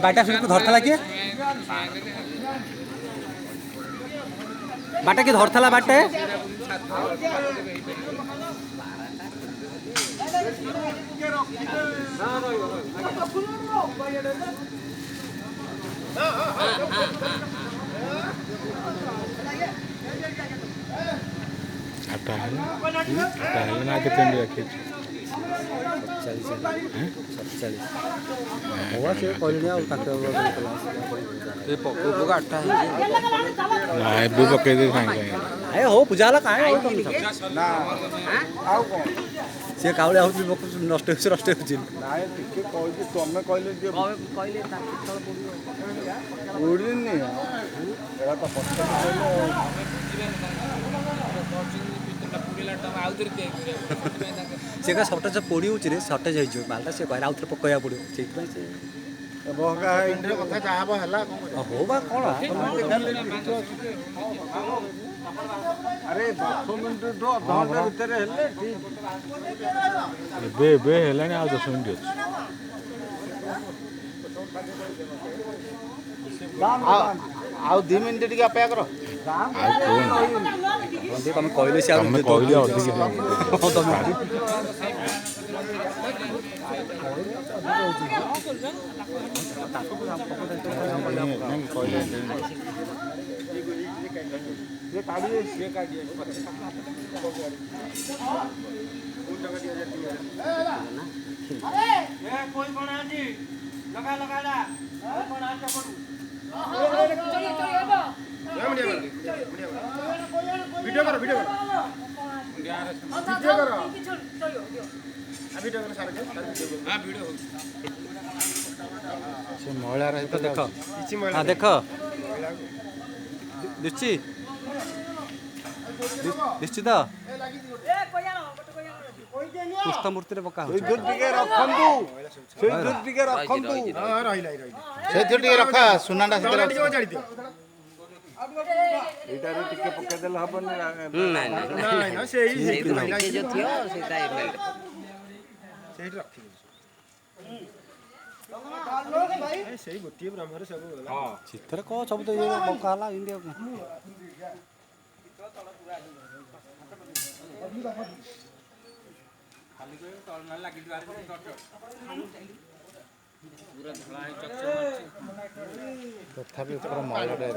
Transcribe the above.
बाटा से धरता किए बाटा किए धरता बाटे ना कितने रखे 47 पकई दे हो पूजा सी काउलिया नष्ट नष्ट सी का सर्टेज पड़ी हो सर्टेज हो मालटा सी कह आउ थे पकड़ा पड़ो से हो बा कौन आ 10 मिनट आउ 2 मिनट टिके अपेक्षा कर तुम कहले से तुम कहले अधिक वीडियो करो महिला देख हाँ देख निश्चित कृष्णमूर्ति पका रखा सुनाटा चित्र कौ सब तो ये पका इंडिया तथापि महिला